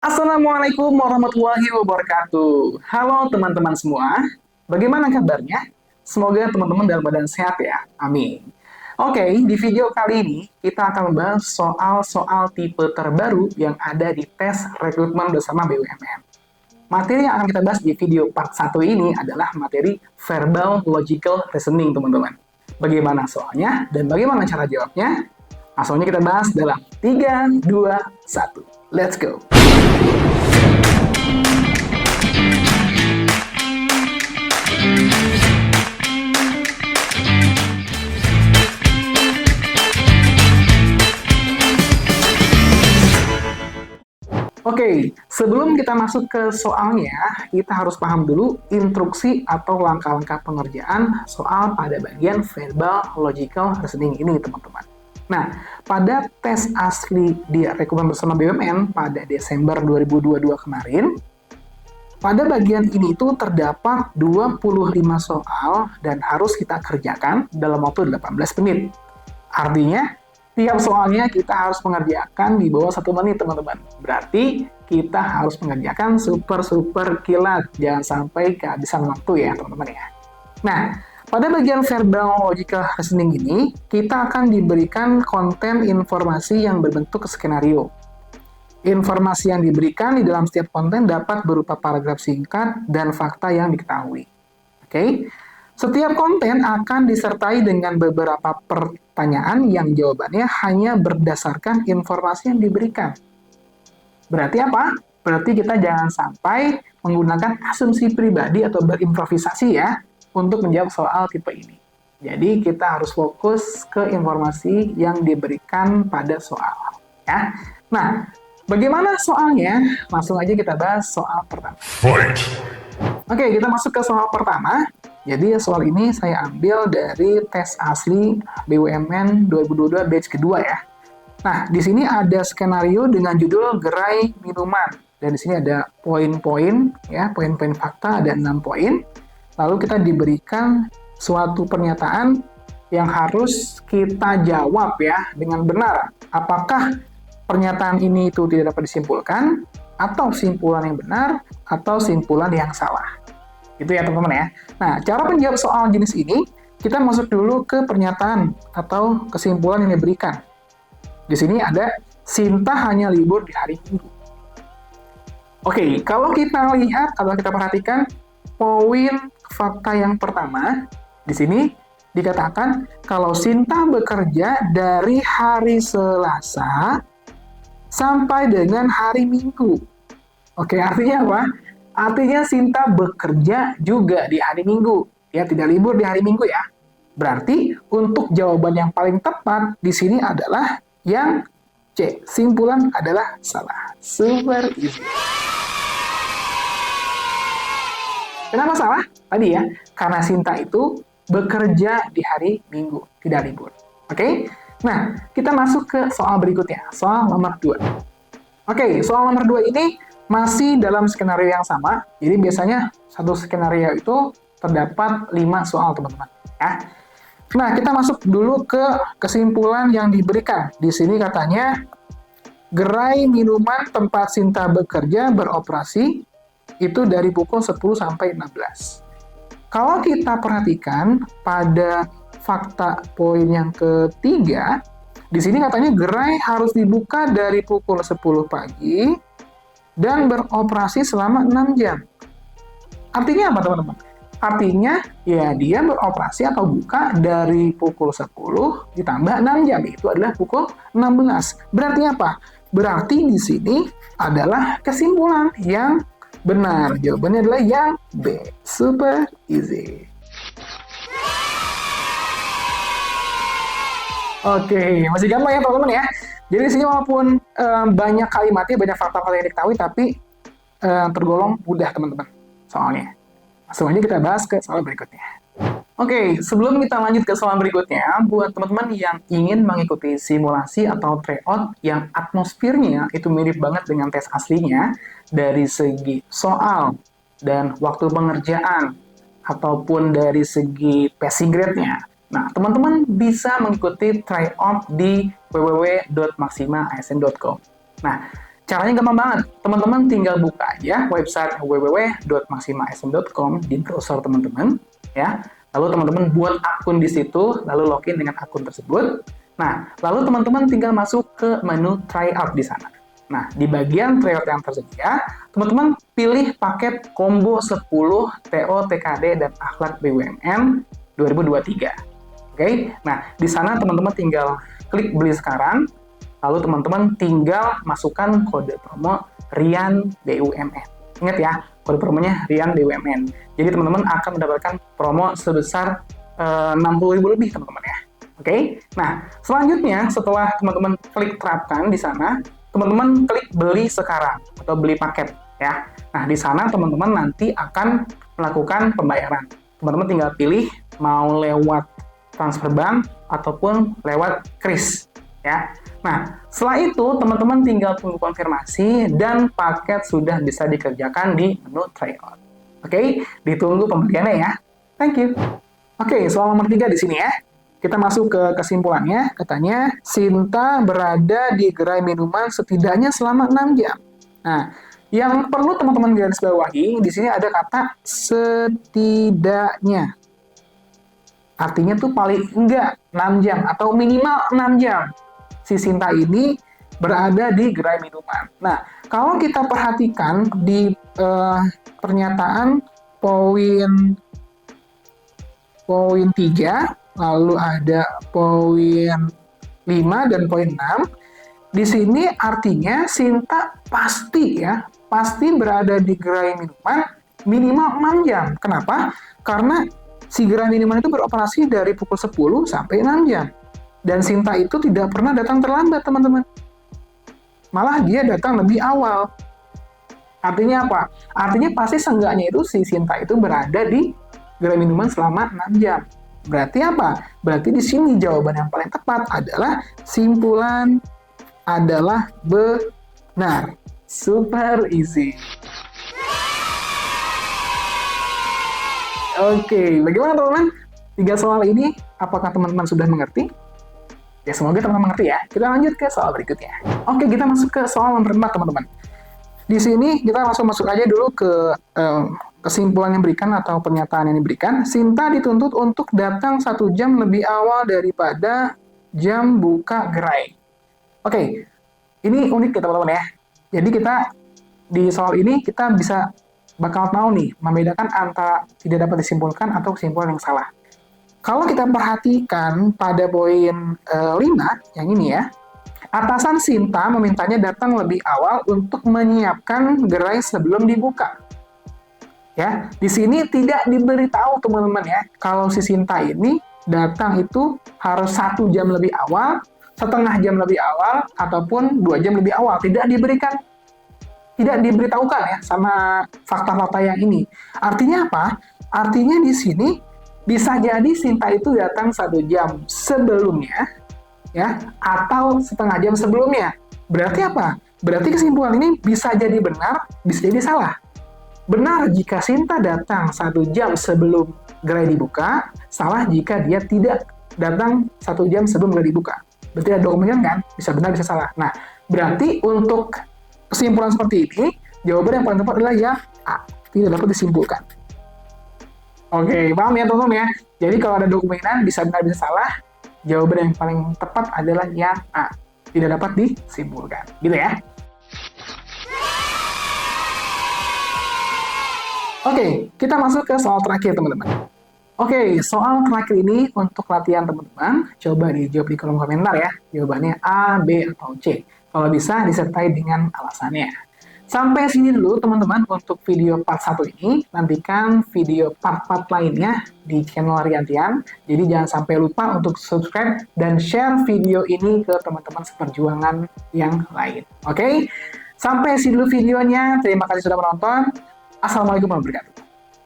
Assalamualaikum warahmatullahi wabarakatuh. Halo teman-teman semua, bagaimana kabarnya? Semoga teman-teman dalam keadaan sehat ya, amin. Oke, di video kali ini kita akan membahas soal-soal tipe terbaru yang ada di tes rekrutmen bersama BUMN. Materi yang akan kita bahas di video part 1 ini adalah materi verbal logical reasoning, teman-teman. Bagaimana soalnya dan bagaimana cara jawabnya? Langsung aja kita bahas dalam 3, 2, 1. Let's go! Oke, sebelum kita masuk ke soalnya, kita harus paham dulu instruksi atau langkah-langkah pengerjaan soal pada bagian verbal logical reasoning ini, teman-teman. Nah, pada tes asli di rekrutmen bersama BUMN pada Desember 2022 kemarin, pada bagian ini itu terdapat 25 soal dan harus kita kerjakan dalam waktu 18 menit. Artinya, tiap soalnya kita harus mengerjakan di bawah 1 menit, teman-teman. Berarti kita harus mengerjakan super kilat. Jangan sampai kehabisan waktu ya, teman-teman ya. Nah, pada bagian verbal logical reasoning ini, kita akan diberikan konten informasi yang berbentuk skenario. Informasi yang diberikan di dalam setiap konten dapat berupa paragraf singkat dan fakta yang diketahui. Oke? Setiap konten akan disertai dengan beberapa pertanyaan yang jawabannya hanya berdasarkan informasi yang diberikan. Berarti apa? Berarti kita jangan sampai menggunakan asumsi pribadi atau berimprovisasi ya untuk menjawab soal tipe ini. Jadi kita harus fokus ke informasi yang diberikan pada soal. Ya. Nah, bagaimana soalnya? Langsung aja kita bahas soal pertama. Oke, kita masuk ke soal pertama. Jadi soal ini saya ambil dari tes asli BUMN 2022 batch kedua ya. Nah, di sini ada skenario dengan judul gerai minuman. Dan di sini ada poin-poin ya, poin-poin fakta ada 6 poin. Lalu kita diberikan suatu pernyataan yang harus kita jawab ya dengan benar. Apakah pernyataan ini itu tidak dapat disimpulkan, atau simpulan yang benar, atau simpulan yang salah. Gitu ya teman-teman ya. Nah, cara menjawab soal jenis ini, kita masuk dulu ke pernyataan atau kesimpulan yang diberikan. Di sini ada, Sinta hanya libur di hari Minggu. Oke, kalau kita lihat, kalau kita perhatikan, poin fakta yang pertama, di sini dikatakan kalau Sinta bekerja dari hari Selasa sampai dengan hari Minggu. Oke, artinya apa? Artinya Sinta bekerja juga di hari Minggu. Ya, tidak libur di hari Minggu ya. Berarti untuk jawaban yang paling tepat di sini adalah yang C. Simpulan adalah salah. Super easy. Kenapa salah? Tadi ya, karena Sinta itu bekerja di hari Minggu, tidak libur. Oke? Nah, kita masuk ke soal berikutnya. Soal nomor 2. Oke, soal nomor 2 ini masih dalam skenario yang sama. Jadi biasanya satu skenario itu terdapat 5 soal, teman-teman. Ya. Nah, kita masuk dulu ke kesimpulan yang diberikan. Di sini katanya, gerai minuman tempat Sinta bekerja beroperasi itu dari pukul 10 sampai 16. Kalau kita perhatikan pada fakta poin yang ketiga, di sini katanya gerai harus dibuka dari pukul 10 pagi dan beroperasi selama 6 jam. Artinya apa, teman-teman? Artinya, ya dia beroperasi atau buka dari pukul 10 ditambah 6 jam. Itu adalah pukul 16. Berarti apa? Berarti di sini adalah kesimpulan yang benar. Jawabannya adalah yang B. Super easy. Oke, masih gampang ya teman-teman ya. Jadi di sini walaupun banyak kalimatnya, banyak fakta-fakta yang diketahui, tapi tergolong mudah teman-teman soalnya. Langsung aja kita bahas ke soal berikutnya. Oke, sebelum kita lanjut ke soal berikutnya, buat teman-teman yang ingin mengikuti simulasi atau tryout yang atmosfernya itu mirip banget dengan tes aslinya, dari segi soal dan waktu pengerjaan, ataupun dari segi passing grade-nya. Nah, teman-teman bisa mengikuti tryout di www.maximaasn.com. Nah, Caranya gampang banget. Teman-teman tinggal buka aja website www.maximasm.com di browser teman-teman, ya. Lalu teman-teman buat akun di situ, lalu login dengan akun tersebut. Nah, lalu teman-teman tinggal masuk ke menu tryout di sana. Nah, di bagian tryout yang tersedia, teman-teman pilih paket combo 10 TO, TKD, dan akhlak BUMN 2023. Oke, nah di sana teman-teman tinggal klik beli sekarang, lalu teman-teman tinggal masukkan kode promo Rian BUMN. Ingat ya, kode promonya Rian BUMN. Jadi teman-teman akan mendapatkan promo sebesar 60.000 lebih teman-teman ya. Oke, nah selanjutnya setelah teman-teman klik terapkan di sana, teman-teman klik beli sekarang atau beli paket ya. Nah di sana teman-teman nanti akan melakukan pembayaran. Teman-teman tinggal pilih mau lewat transfer bank ataupun lewat kris ya. Nah setelah itu teman-teman tinggal tunggu konfirmasi dan paket sudah bisa dikerjakan di menu tryout. Oke, ditunggu pembeliannya ya. Thank you. Oke, soal nomor 3 di sini ya. Kita masuk ke kesimpulannya. Katanya, Sinta berada di gerai minuman setidaknya selama 6 jam. Nah, yang perlu teman-teman garis bawahi, di sini ada kata setidaknya. Artinya tuh paling enggak 6 jam atau minimal 6 jam. Si Sinta ini berada di gerai minuman. Nah, kalau kita perhatikan di pernyataan poin 3, lalu ada poin 5 dan poin 6. Di sini artinya Sinta pasti berada di gerai minuman minimal 6 jam. Kenapa? Karena si gerai minuman itu beroperasi dari pukul 10 sampai 6 jam. Dan Sinta itu tidak pernah datang terlambat, teman-teman. Malah dia datang lebih awal. Artinya apa? Artinya pasti seenggaknya itu si Sinta itu berada di gerai minuman selama 6 jam. Berarti apa? Berarti di sini jawaban yang paling tepat adalah simpulan adalah benar. Super easy. Oke, bagaimana teman-teman? 3 soal ini, apakah teman-teman sudah mengerti? Ya, semoga teman-teman mengerti ya. Kita lanjut ke soal berikutnya. Oke, kita masuk ke soal nomor 4, teman-teman. Di sini kita langsung masuk aja dulu ke kesimpulan yang diberikan atau pernyataan yang diberikan. Sinta dituntut untuk datang 1 jam lebih awal daripada jam buka gerai. Oke, ini unik ya teman-teman ya. Jadi kita di soal ini kita bakal tahu nih membedakan antara tidak dapat disimpulkan atau kesimpulan yang salah. Kalau kita perhatikan pada poin 5 yang ini ya, atasan Sinta memintanya datang lebih awal untuk menyiapkan gerai sebelum dibuka. Ya, di sini tidak diberitahu teman-teman ya, kalau si Sinta ini datang itu harus 1 jam lebih awal, setengah jam lebih awal, ataupun 2 jam lebih awal. Tidak diberitahukan ya sama fakta-fakta yang ini. Artinya apa? Artinya di sini bisa jadi Sinta itu datang 1 jam sebelumnya, ya, atau setengah jam sebelumnya. Berarti apa? Berarti kesimpulan ini bisa jadi benar, bisa jadi salah. Benar jika Sinta datang 1 jam sebelum gerai dibuka, salah jika dia tidak datang 1 jam sebelum gerai dibuka. Berarti ada dokumen kan? Bisa benar, bisa salah. Nah, berarti untuk kesimpulan seperti ini, jawaban yang paling tepat adalah yang A, tidak dapat disimpulkan. Oke, paham ya teman-teman ya? Jadi kalau ada dokumenan bisa benar, bisa salah, jawaban yang paling tepat adalah yang A, tidak dapat disimpulkan. Gitu ya? Oke, kita masuk ke soal terakhir, teman-teman. Oke, soal terakhir ini untuk latihan teman-teman, coba dijawab di kolom komentar ya. Jawabannya A, B, atau C. Kalau bisa, disertai dengan alasannya. Sampai sini dulu, teman-teman, untuk video part 1 ini. Nantikan video part-part lainnya di channel Riantian. Jadi jangan sampai lupa untuk subscribe dan share video ini ke teman-teman seperjuangan yang lain. Oke? Sampai sini dulu videonya. Terima kasih sudah menonton. Assalamualaikum warahmatullahi wabarakatuh.